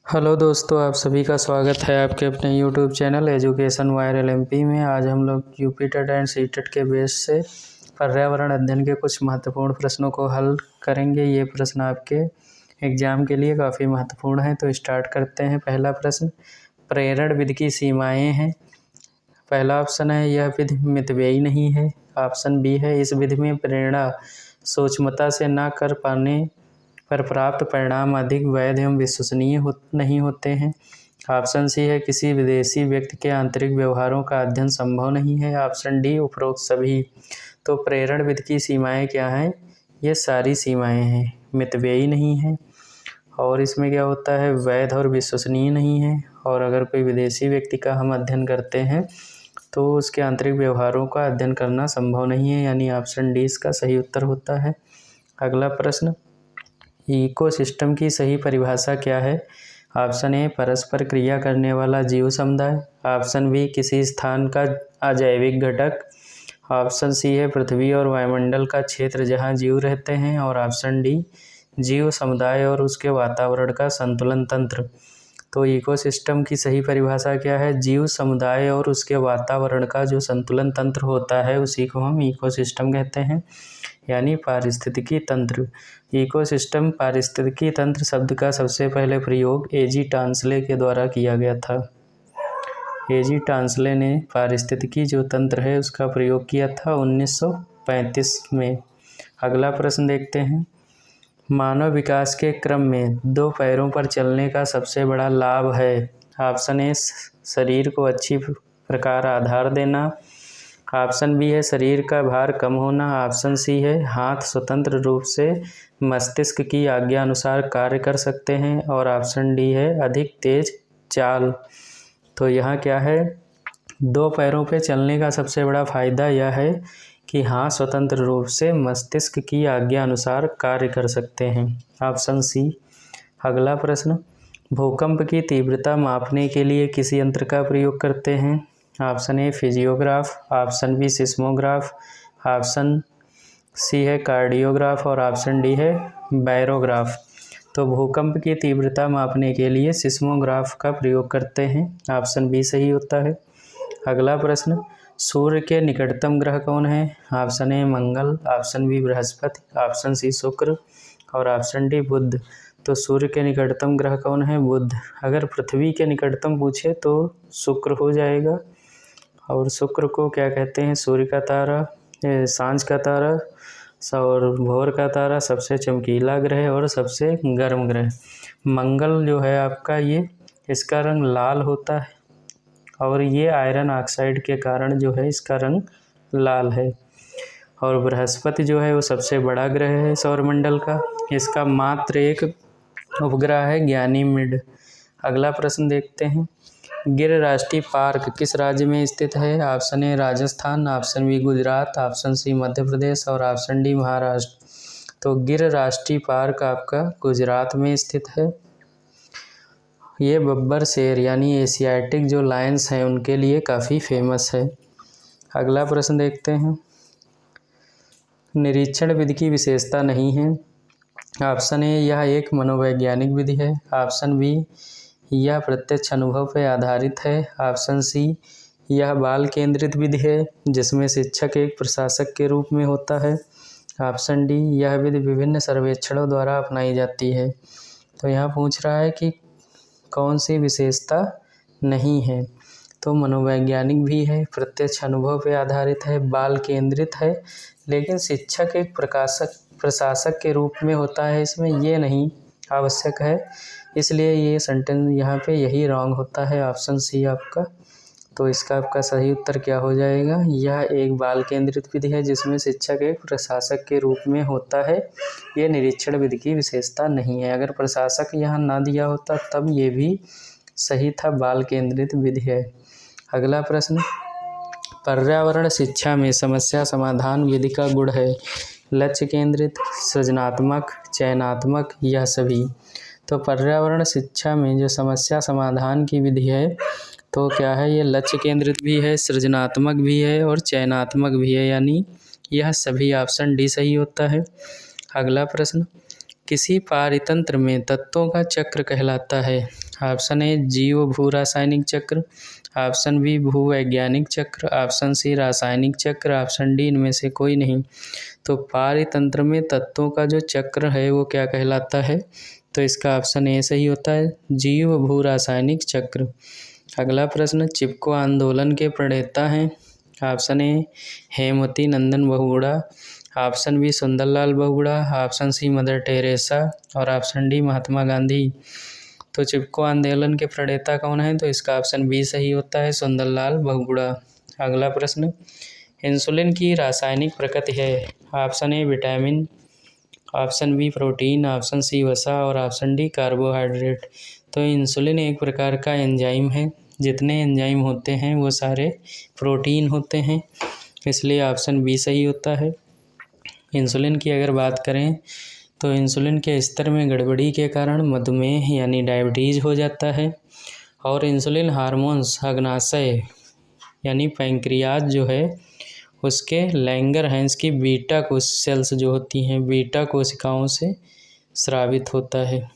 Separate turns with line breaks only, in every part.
Hello दोस्तों, आप सभी का स्वागत है आपके अपने YouTube channel education viral MP में। आज हम लोग UP TET and CTET के बेस से पर्यावरण अध्ययन के कुछ महत्वपूर्ण प्रश्नों को हल करेंगे। ये प्रश्न आपके एग्जाम के लिए काफ़ी महत्वपूर्ण है, तो स्टार्ट करते हैं। पहला प्रश्न, प्रेरण विधि की सीमाएँ हैं। पहला ऑप्शन है यह विधि मितव्ययी नहीं है। ऑप्शन बी है इस विधि में प्रेरणा सूक्ष्मता से न कर पाने पर प्राप्त परिणाम अधिक वैध एवं विश्वसनीय नहीं होते हैं। ऑप्शन सी है किसी विदेशी व्यक्ति के आंतरिक व्यवहारों का अध्ययन संभव नहीं है। ऑप्शन डी उपरोक्त सभी। तो प्रेरण विधि की सीमाएं क्या हैं? ये सारी सीमाएं हैं। मितव्ययी नहीं है, और इसमें क्या होता है, वैध और विश्वसनीय नहीं है, और अगर कोई विदेशी व्यक्ति का हम अध्ययन करते हैं तो उसके आंतरिक व्यवहारों का अध्ययन करना संभव नहीं है, यानी ऑप्शन डी इसका सही उत्तर होता है। अगला प्रश्न, इकोसिस्टम की सही परिभाषा क्या है? ऑप्शन ए परस्पर क्रिया करने वाला जीव समुदाय। ऑप्शन बी किसी स्थान का अजैविक घटक। ऑप्शन सी है पृथ्वी और वायुमंडल का क्षेत्र जहां जीव रहते हैं। और ऑप्शन डी जीव समुदाय और उसके वातावरण का संतुलन तंत्र। तो इकोसिस्टम की सही परिभाषा क्या है? जीव समुदाय और उसके वातावरण का जो संतुलन तंत्र होता है उसी को हम इकोसिस्टम कहते हैं, यानी पारिस्थितिकी तंत्र। इकोसिस्टम पारिस्थितिकी तंत्र शब्द का सबसे पहले प्रयोग एजी टांसले के द्वारा किया गया था। एजी टांसले ने पारिस्थितिकी जो तंत्र है उसका प्रयोग किया था 1935 में। अगला प्रश्न देखते हैं, मानव विकास के क्रम में दो पैरों पर चलने का सबसे बड़ा लाभ है। ऑप्शन ए शरीर को अच्छी प्रकार आधार देना। ऑप्शन बी है शरीर का भार कम होना। ऑप्शन सी है हाथ स्वतंत्र रूप से मस्तिष्क की आज्ञा अनुसार कार्य कर सकते हैं। और ऑप्शन डी है अधिक तेज चाल। तो यहाँ क्या है, दो पैरों पे चलने का सबसे बड़ा फायदा यह है कि हाथ स्वतंत्र रूप से मस्तिष्क की आज्ञा अनुसार कार्य कर सकते हैं। Option C. अगला प्रश्न, भूकंप की तीव्रता मापने के लिए किस यंत्र का प्रयोग करते हैं? Option A physiograph. Option B seismograph. Option C है कार्डियोग्राफ। और ऑप्शन डी है बैरोग्राफ। तो भूकंप की तीव्रता मापने के लिए सिस्मोग्राफ का प्रयोग करते हैं। ऑप्शन बी सही होता है। अगला प्रश्न, सूर्य के निकटतम ग्रह कौन है? ऑप्शन ए मंगल। ऑप्शन बी बृहस्पति। ऑप्शन सी शुक्र। और ऑप्शन डी बुध। तो सूर्य के निकटतम ग्रह कौन है? बुध। अगर पृथ्वी के निकटतम पूछे तो शुक्र हो जाएगा। और शुक्र को क्या कहते हैं? सूर्य का तारा, सांझ का तारा और भोर का तारा, सबसे चमकीला ग्रह और सबसे गर्म ग्रह। मंगल जो है आपका, ये इसका रंग लाल होता है, और ये आयरन ऑक्साइड के कारण जो है इसका रंग लाल है। और बृहस्पति जो है वो सबसे बड़ा ग्रह है सौरमंडल का, इसका मात्र एक उपग्रह है ज्ञानीमिड। अगला प्रश्न देखते हैं, गिर राष्ट्रीय पार्क किस राज्य में स्थित है? Option A Rajasthan. Option B Gujarat. Option C Madhya Pradesh. और ऑप्शन डी महाराष्ट्र। तो गिर राष्ट्रीय पार्क आपका गुजरात में स्थित है। ये बब्बर शेर यानी एशियाटिक जो लायंस हैं उनके लिए काफ़ी फेमस है। अगला प्रश्न देखते हैं, निरीक्षण विधि की विशेषता नहीं है। ऑप्शन ए यह एक मनोवैज्ञानिक विधि है। ऑप्शन बी यह प्रत्यक्ष अनुभव पर आधारित है। ऑप्शन सी यह बाल केंद्रित विधि है जिसमें शिक्षक एक प्रशासक के रूप में होता है। ऑप्शन डी यह विधि विभिन्न सर्वेक्षणों द्वारा अपनाई जाती है। तो यहाँ पूछ रहा है कि कौन सी विशेषता नहीं है। तो मनोवैज्ञानिक भी है, प्रत्यक्ष अनुभव पर आधारित है, बाल केंद्रित है, लेकिन शिक्षक एक प्रशासक के रूप में होता है, इसमें ये नहीं आवश्यक है, इसलिए ये सेंटेंस यहाँ पे यही रॉन्ग होता है, ऑप्शन सी आपका। तो इसका आपका सही उत्तर क्या हो जाएगा? यह एक बाल केंद्रित विधि है जिसमें शिक्षक एक प्रशासक के रूप में होता है। ये निरीक्षण विधि की विशेषता नहीं है। अगर प्रशासक यहाँ ना दिया होता तब ये भी सही था, बाल केंद्रित विधि है। अगला प्रश्न, पर्यावरण शिक्षा में समस्या समाधान विधि का गुण है लक्ष्य केंद्रित, सृजनात्मक, चयनात्मक, यह सभी। तो पर्यावरण शिक्षा में जो समस्या समाधान की विधि है तो क्या है, ये लक्ष्य केंद्रित भी है, सृजनात्मक भी है और चयनात्मक भी है, यानी यह सभी। ऑप्शन डी सही होता है। अगला प्रश्न, किसी पारितंत्र में तत्वों का चक्र कहलाता है? ऑप्शन ए जीव भू रासायनिक चक्र, ऑप्शन बी भूवैज्ञानिक चक्र, ऑप्शन सी रासायनिक चक्र, ऑप्शन डी इनमें से कोई नहीं। तो पारितंत्र में तत्वों का जो चक्र है वो क्या कहलाता है? तो इसका ऑप्शन ए सही होता है, जीव भू रासायनिक चक्र। अगला प्रश्न, चिपको आंदोलन के प्रणेता हैं? Option A Hemvati Nandan Bahuguna, option B Sundarlal Bahuguna, option C Mother Teresa और ऑप्शन डी महात्मा गांधी। तो चिपको आंदोलन के प्रणेता कौन है? तो इसका ऑप्शन बी सही होता है, सुंदरलाल बहुगुणा। अगला प्रश्न, इंसुलिन की रासायनिक प्रकृति है? Option A vitamin, option B protein, option C वसा और ऑप्शन डी कार्बोहाइड्रेट। तो इंसुलिन एक प्रकार का एंजाइम है, जितने एंजाइम होते हैं वो सारे प्रोटीन होते हैं, इसलिए ऑप्शन बी सही होता है। इंसुलिन की अगर बात करें तो इंसुलिन के स्तर में गड़बड़ी के कारण मधुमेह यानी डायबिटीज़ हो जाता है, और इंसुलिन हार्मोन्स अग्नाशय यानी पैंक्रियाज जो है उसके लैंगरहैंस की बीटा कोश सेल्स जो होती हैं, बीटा कोशिकाओं से स्रावित होता है।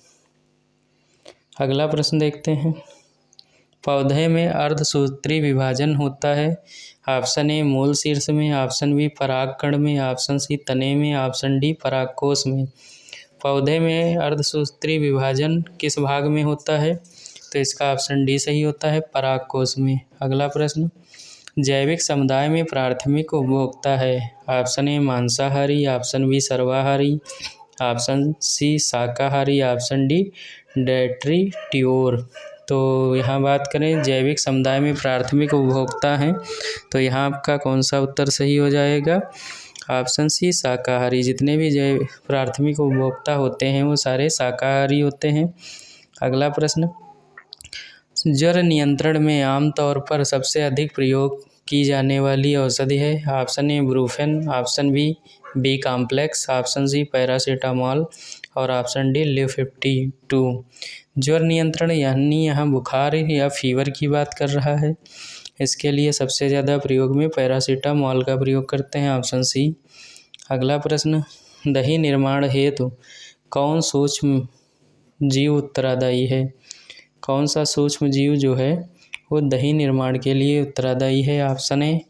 अगला प्रश्न देखते हैं, पौधे में अर्धसूत्री विभाजन होता है? ऑप्शन ए मूल शीर्ष में, ऑप्शन बी परागकण में, ऑप्शन सी तने में, ऑप्शन डी परागकोश में। पौधे में अर्धसूत्री विभाजन किस भाग में होता है? तो इसका ऑप्शन डी सही होता है, परागकोश में। अगला प्रश्न, जैविक समुदाय में प्राथमिक उपभोक्ता है? ऑप्शन ए मांसाहारी, ऑप्शन बी सर्वाहारी, ऑप्शन सी शाकाहारी, ऑप्शन डी डेट्रीटियोर। तो यहाँ बात करें जैविक समुदाय में प्राथमिक उपभोक्ता हैं, तो यहाँ आपका कौन सा उत्तर सही हो जाएगा? ऑप्शन सी शाकाहारी। जितने भी जैव प्राथमिक उपभोक्ता होते हैं वो सारे शाकाहारी होते हैं। अगला प्रश्न, ज्वर नियंत्रण में आमतौर पर सबसे अधिक प्रयोग की जाने वाली औषधि है? Option A Brufen, option B complex, option C paracetamol और ऑप्शन डी लिव52। ज्वर नियंत्रण यानी यहाँ बुखार या फीवर की बात कर रहा है, इसके लिए सबसे ज़्यादा प्रयोग में पैरासीटामॉल का प्रयोग करते हैं, ऑप्शन सी। अगला प्रश्न, दही निर्माण हेतु कौन सूक्ष्म जीव उत्तरदायी है? कौन सा सूक्ष्म जीव जो है वो दही निर्माण के लिए उत्तरदायी है? Option A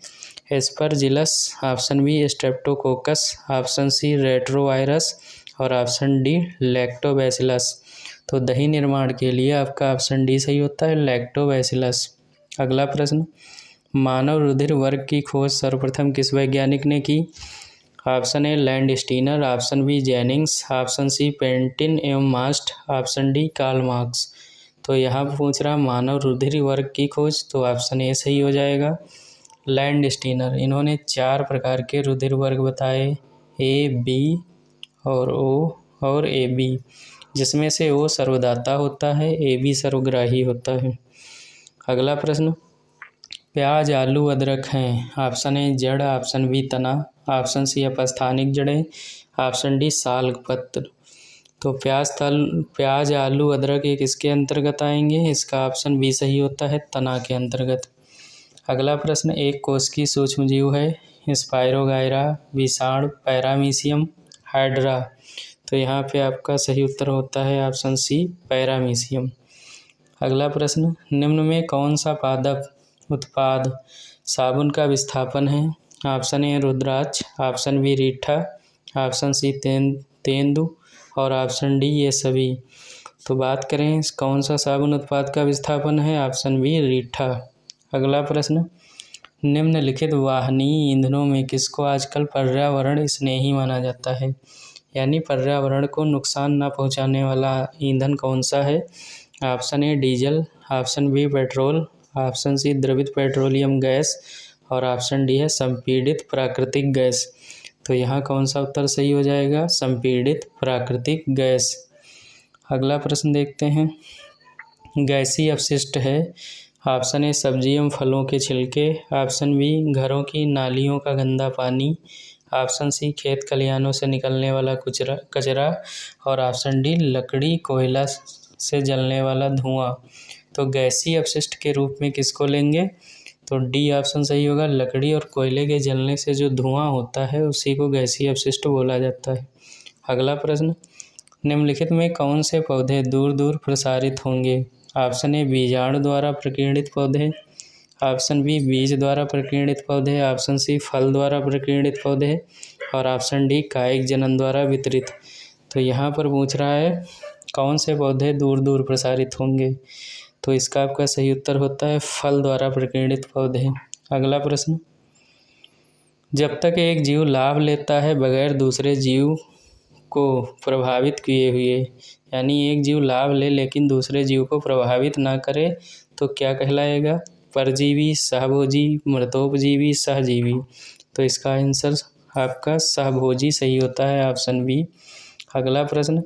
aspergillus, option B streptococcus, option C retrovirus और ऑप्शन डी लैक्टोबैसिलस। तो दही निर्माण के लिए आपका ऑप्शन डी सही होता है, लैक्टोबैसिलस। अगला प्रश्न, मानव रुधिर वर्ग की खोज सर्वप्रथम किस वैज्ञानिक ने की? Option A Landsteiner, option B Jennings, option C पेंटिन एवं मास्ट, ऑप्शन डी कार्ल मार्क्स। तो यहाँ पूछ रहा मानव रुधिर वर्ग की खोज, तो ऑप्शन ए सही हो जाएगा, लैंडस्टीनर। इन्होंने 4 प्रकार के रुधिर वर्ग बताए, ए, बी और ओ और ए बी, जिसमें से ओ सर्वदाता होता है, ए बी सर्वग्राही होता है। अगला प्रश्न, प्याज आलू अदरक हैं? ऑप्शन ए जड़, ऑप्शन बी तना, ऑप्शन सी अपस्थानिक जड़ें, ऑप्शन डी साल्क पत्र। तो प्याज आलू अदरक ये किसके अंतर्गत आएंगे? इसका ऑप्शन बी सही होता है, तना के अंतर्गत। अगला प्रश्न, एक कोश की सूक्ष्म जीव है? स्पाइरोगायरा, विषाणु, पैरामीशियम, हाइड्रा। तो यहाँ पे आपका सही उत्तर होता है ऑप्शन सी, पैरामीशियम। अगला प्रश्न, निम्न में कौन सा पादप उत्पाद साबुन का विस्थापन है? ऑप्शन ए रुद्राक्ष, ऑप्शन बी रीठा, ऑप्शन सी तेंदु और ऑप्शन डी ये सभी। तो बात करें कौन सा साबुन उत्पाद का विस्थापन है? ऑप्शन बी रीठा। अगला प्रश्न, निम्नलिखित वाहनीय ईंधनों में किसको आजकल पर्यावरण स्नेही माना जाता है? यानी पर्यावरण को नुकसान ना पहुंचाने वाला ईंधन कौन सा है? Option A diesel, option B petrol, option C द्रवित पेट्रोलियम गैस और ऑप्शन डी है संपीड़ित प्राकृतिक गैस। तो यहाँ कौन सा उत्तर सही हो जाएगा? संपीड़ित प्राकृतिक गैस। अगला प्रश्न देखते हैं, गैसीय अपशिष्ट है? ऑप्शन ए सब्जी एवं फलों के छिलके, ऑप्शन बी घरों की नालियों का गंदा पानी, ऑप्शन सी खेत खलिहानों से निकलने वाला कचरा और ऑप्शन डी लकड़ी कोयला से जलने वाला धुआं। तो गैसीय अपशिष्ट के रूप में किसको लेंगे? तो डी ऑप्शन सही होगा, लकड़ी और कोयले के जलने से जो धुआं होता है उसी को गैसीय अपशिष्ट बोला जाता है। अगला प्रश्न, निम्नलिखित में कौन से पौधे दूर दूर प्रसारित होंगे? ऑप्शन ए बीजाणु द्वारा प्रकीर्णित पौधे, ऑप्शन बी बीज द्वारा प्रकीर्णित पौधे, ऑप्शन सी फल द्वारा प्रकीर्णित पौधे और ऑप्शन डी कायिक जनन द्वारा वितरित। तो यहाँ पर पूछ रहा है कौन से पौधे दूर दूर प्रसारित होंगे, तो इसका आपका सही उत्तर होता है फल द्वारा प्रकीर्णित पौधे। अगला प्रश्न, जब तक एक जीव लाभ लेता है बगैर दूसरे जीव को प्रभावित किए हुए, यानी एक जीव लाभ ले लेकिन दूसरे जीव को प्रभावित ना करे तो क्या कहलाएगा? परजीवी, सहभोजी, मृतोपजीवी, सहजीवी। तो इसका आंसर आपका सहभोजी सही होता है, ऑप्शन बी। अगला प्रश्न,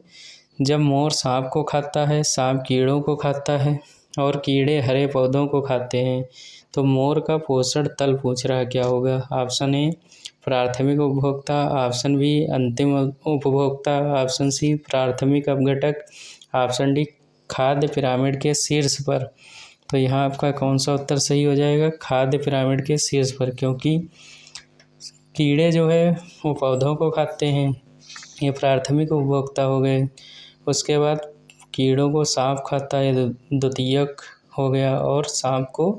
जब मोर सांप को खाता है, सांप कीड़ों को खाता है और कीड़े हरे पौधों को खाते हैं, तो मोर का पोषण तल पूछ रहा क्या होगा? ऑप्शन ए प्राथमिक उपभोक्ता, ऑप्शन बी अंतिम उपभोक्ता, ऑप्शन सी प्राथमिक अपघटक, ऑप्शन डी खाद्य पिरामिड के शीर्ष पर। तो यहाँ आपका कौन सा उत्तर सही हो जाएगा? खाद्य पिरामिड के शीर्ष पर, क्योंकि कीड़े जो है वो पौधों को खाते हैं, ये प्राथमिक उपभोक्ता हो गए। उसके बाद कीड़ों को सांप खाता है, द्वितीयक हो गया, और सांप को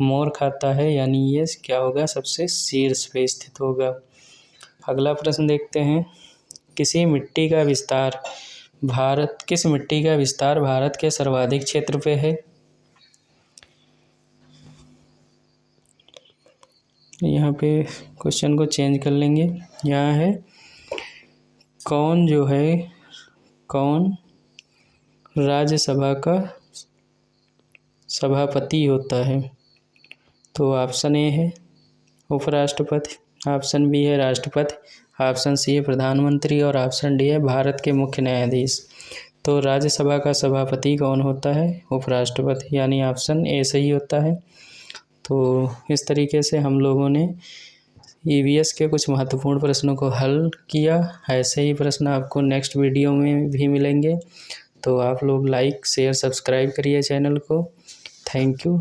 मोर खाता है, यानी ये क्या होगा? सबसे शीर्ष पे स्थित होगा। अगला प्रश्न देखते हैं, किस मिट्टी का विस्तार भारत के सर्वाधिक क्षेत्र पे है? यहाँ पे क्वेश्चन को चेंज कर लेंगे। यहाँ है कौन राज्यसभा का सभापति होता है? तो ऑप्शन ए है उपराष्ट्रपति, ऑप्शन बी है राष्ट्रपति, ऑप्शन सी है प्रधानमंत्री और ऑप्शन डी है भारत के मुख्य न्यायाधीश। तो राज्यसभा का सभापति कौन होता है? उपराष्ट्रपति, यानी ऑप्शन ए सही होता है। तो इस तरीके से हम लोगों ने ईवीएस के कुछ महत्वपूर्ण प्रश्नों को हल किया। ऐसे ही प्रश्न आपको नेक्स्ट वीडियो में भी मिलेंगे, तो आप लोग लाइक शेयर सब्सक्राइब करिए चैनल को। Thank you.